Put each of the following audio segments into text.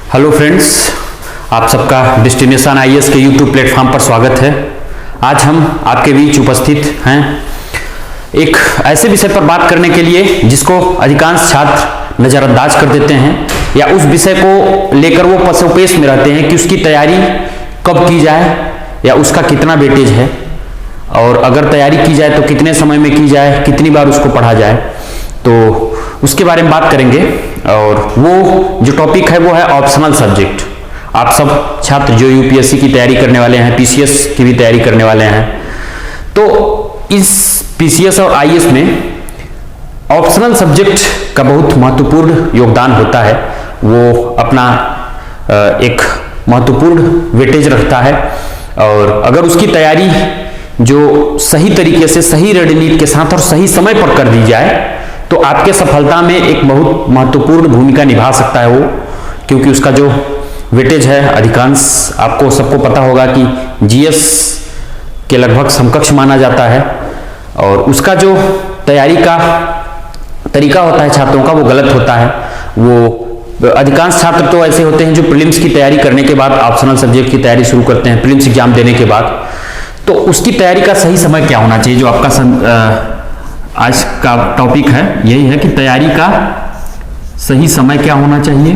Hello friends, आप सबका destination IAS के यूट्यूब प्लेटफॉर्म पर स्वागत है। आज हम आपके बीच उपस्थित हैं एक ऐसे विषय पर बात करने के लिए जिसको अधिकांश छात्र नज़रअंदाज कर देते हैं या उस विषय को लेकर वो पसोपेश में रहते हैं कि उसकी तैयारी कब की जाए या उसका कितना वेटेज है, और अगर तैयारी की जाए तो कितने समय में की जाए, कितनी बार उसको पढ़ा जाए। तो उसके बारे में बात करेंगे। और वो जो टॉपिक है वो है ऑप्शनल सब्जेक्ट। आप सब छात्र जो यूपीएससी की तैयारी करने वाले हैं, पीसीएस की भी तैयारी करने वाले हैं, तो इस पीसीएस और आईएएस में ऑप्शनल सब्जेक्ट का बहुत महत्वपूर्ण योगदान होता है। वो अपना एक महत्वपूर्ण वेटेज रखता है, और अगर उसकी तैयारी जो सही तरीके से, सही रणनीति के साथ और सही समय पर कर दी जाए तो आपके सफलता में एक बहुत महत्वपूर्ण भूमिका निभा सकता है वो, क्योंकि उसका जो वेटेज है अधिकांश आपको सबको पता होगा कि जीएस के लगभग समकक्ष माना जाता है, और उसका जो तैयारी का तरीका होता है छात्रों का वो गलत होता है। वो अधिकांश छात्र तो ऐसे होते हैं जो प्रीलिम्स की तैयारी करने के बाद ऑप्शनल सब्जेक्ट की तैयारी शुरू करते हैं प्रीलिम्स एग्जाम देने के बाद। तो उसकी तैयारी का सही समय क्या होना चाहिए, जो आपका आज का टॉपिक है यही है कि तैयारी का सही समय क्या होना चाहिए।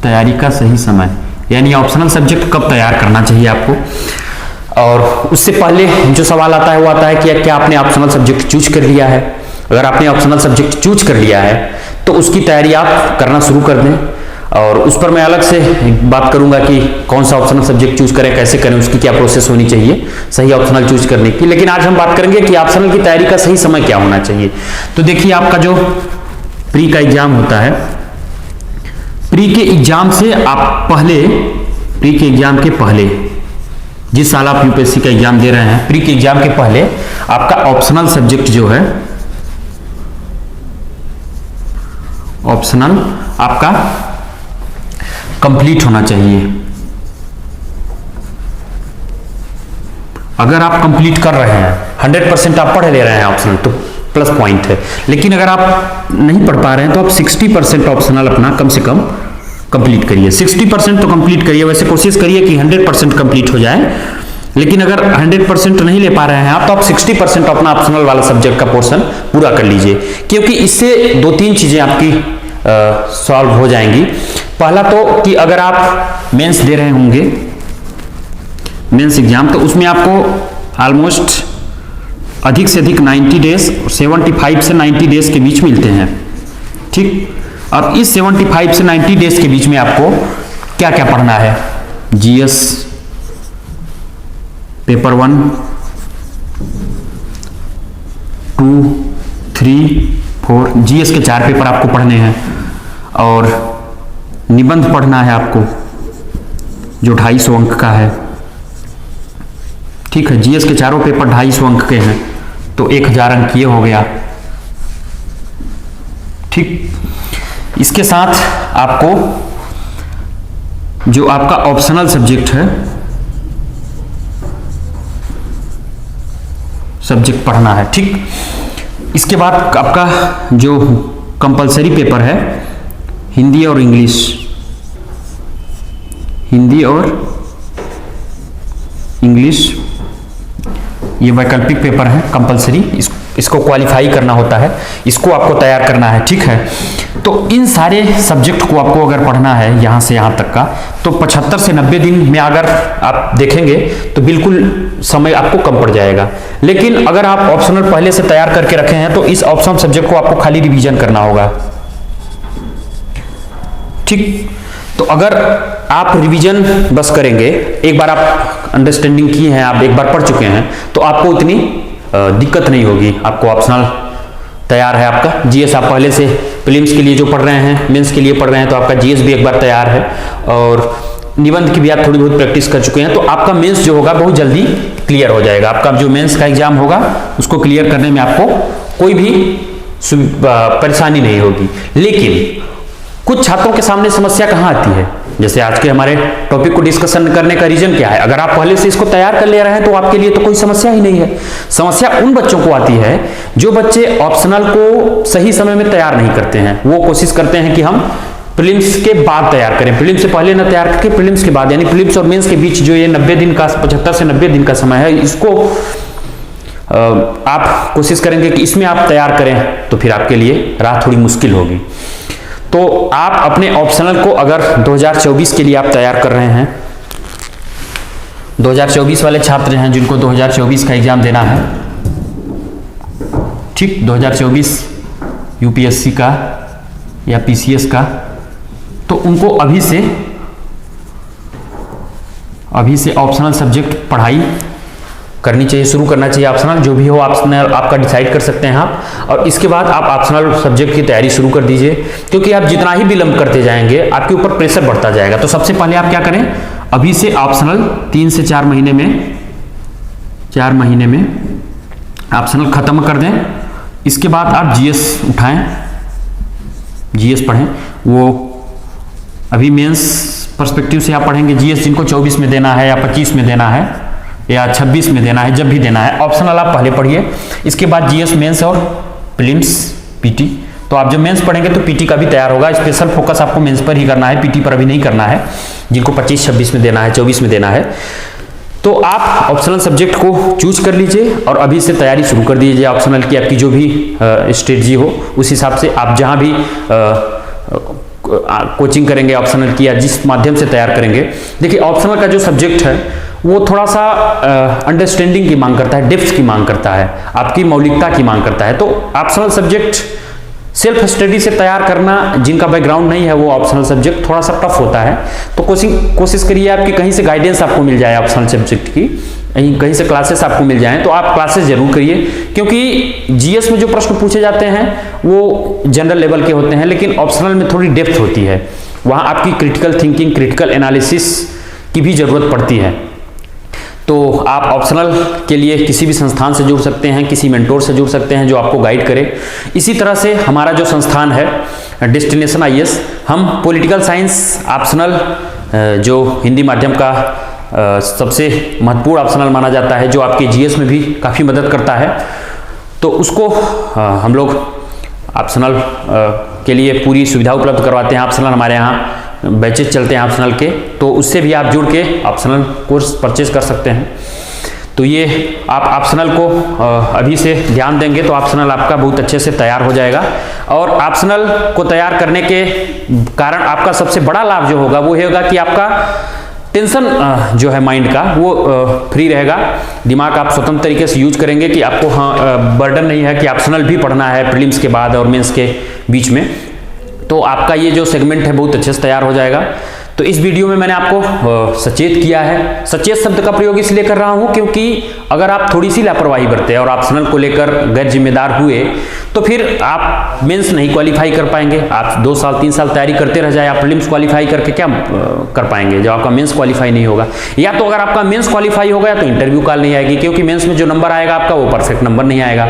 तैयारी का सही समय यानी ऑप्शनल सब्जेक्ट कब तैयार करना चाहिए आपको। और उससे पहले जो सवाल आता है वो आता है कि क्या आपने ऑप्शनल सब्जेक्ट चूज कर लिया है। अगर आपने ऑप्शनल सब्जेक्ट चूज कर लिया है तो उसकी तैयारी आप करना शुरू कर दें, और उस पर मैं अलग से बात करूंगा कि कौन सा ऑप्शनल सब्जेक्ट चूज करें, कैसे करें, उसकी क्या प्रोसेस होनी चाहिए सही ऑप्शनल चूज करने की। लेकिन आज हम बात करेंगे कि ऑप्शनल की तैयारी का सही समय क्या होना चाहिए। तो देखिए, आपका जो प्री का एग्जाम होता है, प्री के एग्जाम से आप पहले, प्री के एग्जाम के पहले, जिस साल आप यूपीएससी का एग्जाम दे रहे हैं, प्री के एग्जाम के पहले आपका ऑप्शनल सब्जेक्ट जो है, ऑप्शनल आपका कंप्लीट होना चाहिए। अगर आप कंप्लीट कर रहे हैं, 100% आप पढ़ ले रहे हैं ऑप्शनल, तो प्लस पॉइंट है। लेकिन अगर आप नहीं पढ़ पा रहे हैं तो आप 60% ऑप्शनल अपना कम से कम कंप्लीट करिए। 60% तो कंप्लीट करिए, वैसे कोशिश करिए कि 100% कंप्लीट हो जाए। लेकिन अगर 100% नहीं ले पा रहे हैं आप, तो आप 60% अपना ऑप्शनल वाला सब्जेक्ट का पोर्शन पूरा कर लीजिए, क्योंकि इससे 2-3 चीजें आपकी सॉल्व हो जाएंगी। पहला तो कि अगर आप मेंस दे रहे होंगे, मेंस एग्जाम, तो उसमें आपको ऑलमोस्ट अधिक से अधिक 90 डेज, 75 से 90 डेज के बीच मिलते हैं। ठीक, अब इस 75 से 90 डेज के बीच में आपको क्या क्या पढ़ना है। जीएस पेपर 1, 2, 3, 4, जीएस के 4 पेपर आपको पढ़ने हैं, और निबंध पढ़ना है आपको जो 250 अंक का है। ठीक है, जीएस के चारों पेपर 250 अंक के हैं, तो 1000 अंक ये हो गया। ठीक, इसके साथ आपको जो आपका ऑप्शनल सब्जेक्ट है, सब्जेक्ट पढ़ना है। ठीक, इसके बाद आपका जो कंपलसरी पेपर है, हिंदी और इंग्लिश, हिंदी और इंग्लिश, ये वैकल्पिक पेपर है कंपलसरी, इसको क्वालिफाई करना होता है, इसको आपको तैयार करना है। ठीक है, तो इन सारे सब्जेक्ट को आपको अगर पढ़ना है यहाँ से यहाँ तक का, तो 75 से 90 दिन में अगर आप देखेंगे तो बिल्कुल समय आपको कम पड़ जाएगा। लेकिन अगर आप ऑप्शनल पहले से तैयार करके रखे हैं तो इस ऑप्शनल सब्जेक्ट को आपको खाली रिवीजन करना होगा। ठीक, तो अगर आप रिवीजन बस करेंगे, एक बार आप अंडरस्टैंडिंग किए हैं, आप एक बार पढ़ चुके हैं, तो आपको इतनी दिक्कत नहीं होगी। आपको ऑप्शनल तैयार है, आपका जीएस आप पहले से प्रीलिम्स के लिए जो पढ़ रहे हैं, मेंस के लिए पढ़ रहे हैं, तो आपका जीएस भी एक बार तैयार है, और निबंध की भी आप थोड़ी बहुत प्रैक्टिस कर चुके हैं, तो आपका मेंस जो होगा बहुत जल्दी क्लियर हो जाएगा। आपका जो मेंस का एग्जाम होगा उसको क्लियर करने में आपको कोई भी परेशानी नहीं होगी। लेकिन कुछ छात्रों के सामने समस्या कहाँ आती है, जैसे आज के हमारे टॉपिक को डिस्कशन करने का रीजन क्या है, अगर आप पहले से इसको तैयार कर ले रहे हैं तो आपके लिए तो कोई समस्या ही नहीं है। समस्या उन बच्चों को आती है जो बच्चे ऑप्शनल को सही समय में तैयार नहीं करते हैं। वो कोशिश करते हैं कि हम प्रीलिम्स के बाद तैयार करें, प्रीलिम्स से पहले ना तैयार करके प्रीलिम्स के बाद, यानी प्रीलिम्स और मेंस के बीच जो ये 90 दिन का 75 से 90 दिन का समय है, इसको आप कोशिश करेंगे कि इसमें आप तैयार करें तो फिर आपके लिए राह थोड़ी मुश्किल होगी। तो आप अपने ऑप्शनल को अगर 2024 के लिए आप तैयार कर रहे हैं, 2024 वाले छात्र हैं जिनको 2024 का एग्जाम देना है, ठीक, 2024 यूपीएससी का या पीसीएस का, तो उनको अभी से ऑप्शनल सब्जेक्ट पढ़ाई करनी चाहिए, शुरू करना चाहिए। ऑप्शनल जो भी हो ऑप्शनल आपका डिसाइड कर सकते हैं आप, और इसके बाद आप ऑप्शनल सब्जेक्ट की तैयारी शुरू कर दीजिए, क्योंकि आप जितना ही विलंब करते जाएंगे आपके ऊपर प्रेशर बढ़ता जाएगा। तो सबसे पहले आप क्या करें, अभी से ऑप्शनल 3 से 4 महीने में ऑप्शनल खत्म कर दें। इसके बाद आप जीएस उठाएं, जीएस पढ़ें। वो अभी मेंस पर्सपेक्टिव से आप पढ़ेंगे जीएस, जिनको 24 में देना है या 25 में देना है या 26 में देना है, जब भी देना है। ऑप्शनल आप पहले पढ़िए, इसके बाद जीएस, मेंस और प्रीलिम्स, पीटी। तो आप जब मेंस पढ़ेंगे तो पीटी का भी तैयार होगा। स्पेशल फोकस आपको मेंस पर ही करना है, पीटी पर अभी नहीं करना है, जिनको 25, 26 में देना है, 24 में देना है। तो आप ऑप्शनल सब्जेक्ट को चूज कर लीजिए और अभी से तैयारी शुरू कर दीजिए ऑप्शनल की। आपकी जो भी स्ट्रेटजी हो उस हिसाब से आप जहां भी कोचिंग करेंगे ऑप्शनल की या जिस माध्यम से तैयार करेंगे, देखिए ऑप्शनल का जो सब्जेक्ट है वो थोड़ा सा अंडरस्टैंडिंग की मांग करता है, डेप्थ की मांग करता है, आपकी मौलिकता की मांग करता है। तो ऑप्शनल सब्जेक्ट सेल्फ स्टडी से तैयार करना, जिनका बैकग्राउंड नहीं है वो ऑप्शनल सब्जेक्ट थोड़ा सा टफ होता है। तो कोशिश करिए आपकी कहीं से गाइडेंस आपको मिल जाए ऑप्शनल सब्जेक्ट की, कहीं से क्लासेस आपको मिल जाएं, तो आप क्लासेस जरूर करिए, क्योंकि जीएस में जो प्रश्न पूछे जाते हैं वो जनरल लेवल के होते हैं, लेकिन ऑप्शनल में थोड़ी डेप्थ होती है। वहां आपकी क्रिटिकल थिंकिंग, क्रिटिकल एनालिसिस की भी जरूरत पड़ती है। तो आप ऑप्शनल के लिए किसी भी संस्थान से जुड़ सकते हैं, किसी मेंटोर से जुड़ सकते हैं जो आपको गाइड करे। इसी तरह से हमारा जो संस्थान है डेस्टिनेशन आईएएस, हम पॉलिटिकल साइंस ऑप्शनल, जो हिंदी माध्यम का सबसे महत्वपूर्ण ऑप्शनल माना जाता है, जो आपके जीएस में भी काफ़ी मदद करता है, तो उसको हम लोग ऑप्शनल के लिए पूरी सुविधा उपलब्ध करवाते हैं। ऑप्शनल हमारे यहाँ बैचेज चलते हैं ऑप्शनल के, तो उससे भी आप जुड़ के ऑप्शनल कोर्स परचेज कर सकते हैं। तो ये आप ऑप्शनल को अभी से ध्यान देंगे तो ऑप्शनल आपका बहुत अच्छे से तैयार हो जाएगा। और ऑप्शनल को तैयार करने के कारण आपका सबसे बड़ा लाभ जो होगा वो होगा कि आपका टेंशन जो है माइंड का वो फ्री रहेगा। दिमाग आप स्वतंत्र तरीके से यूज करेंगे कि आपको बर्डन नहीं है कि ऑप्शनल भी पढ़ना है प्रीलिम्स के बाद और मेंस के बीच में। तो आपका ये जो सेगमेंट है बहुत अच्छे से तैयार हो जाएगा। तो इस वीडियो में मैंने आपको सचेत किया है। सचेत शब्द का प्रयोग इसलिए कर रहा हूं क्योंकि अगर आप थोड़ी सी लापरवाही बरते और ऑप्शनल को लेकर गैर जिम्मेदार हुए तो फिर आप मेंस नहीं क्वालिफाई कर पाएंगे। आप 2 साल 3 साल तैयारी करते रह जाए, आप प्रीलिम्स क्वालिफाई करके क्या कर पाएंगे जब आपका मेंस क्वालिफाई नहीं होगा। या तो अगर आपका मेंस क्वालिफाई हो गया तो इंटरव्यू कॉल नहीं आएगी, क्योंकि मेंस में जो नंबर आएगा आपका वो परफेक्ट नंबर नहीं आएगा।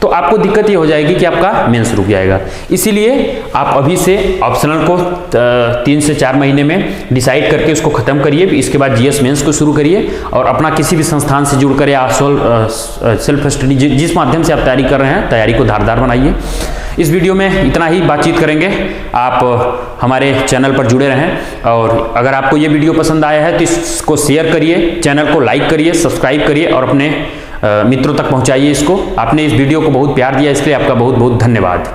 तो आपको दिक्कत ये हो जाएगी कि आपका मेंस रुक जाएगा। इसीलिए आप अभी से ऑप्शनल को 3 से 4 महीने में डिसाइड करके उसको खत्म करिए। इसके बाद जीएस मेंस को शुरू करिए और अपना किसी भी संस्थान से जुड़कर या सेल्फ स्टडी जिस माध्यम से आप तैयारी कर रहे हैं, तैयारी को धारदार बनाइए। इस वीडियो में इतना ही बातचीत करेंगे। आप हमारे चैनल पर जुड़े रहें और अगर आपको ये वीडियो पसंद आया है तो इसको शेयर करिए, चैनल को लाइक करिए, सब्सक्राइब करिए और अपने मित्रों तक पहुंचाइए इसको। आपने इस वीडियो को बहुत प्यार दिया, इसलिए आपका बहुत बहुत धन्यवाद।